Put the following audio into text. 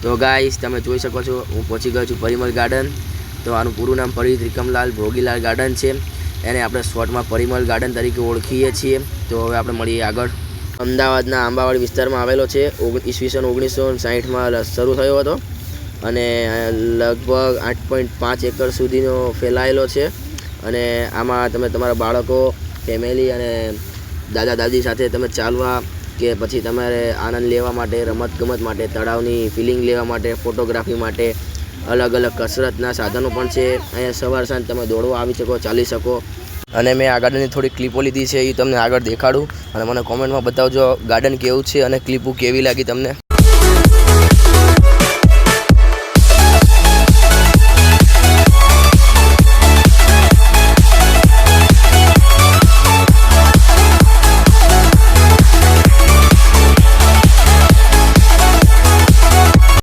તો ગાઈસ તમે જોઈ શકો છો હું પહોંચી ગયો છું પરિમલ ગાર્ડન। તો આનું પૂરું નામ પરી ત્રિકમલાલ ભોગીલાલ ગાર્ડન છે, એને આપણે શોર્ટમાં પરિમલ ગાર્ડન તરીકે ઓળખીએ છીએ। તો હવે આપણે મળીએ આગળ। અમદાવાદના આંબાવાડી વિસ્તારમાં આવેલો છે। ઈસવીસન 1960માં શરૂ થયો હતો અને લગભગ 8.5 એકર સુધીનો ફેલાયેલો છે। અને આમાં તમે તમારા બાળકો, ફેમિલી અને દાદા દાદી સાથે તમે ચાલવા કે પછી તમારે આનંદ લેવા માટે, રમતગમત માટે, તળાવની ફિલિંગ લેવા માટે, ફોટોગ્રાફી માટે અલગ અલગ કસરતના સાધનો પણ છે। અહીંયા સવાર સાંજ તમે દોડવા આવી શકો, ચાલી શકો। અને મેં આ ગાર્ડનની થોડી ક્લિપો લીધી છે, એ તમને આગળ દેખાડું અને મને કોમેન્ટમાં બતાવજો ગાર્ડન કેવું છે અને ક્લિપો કેવી લાગી તમને।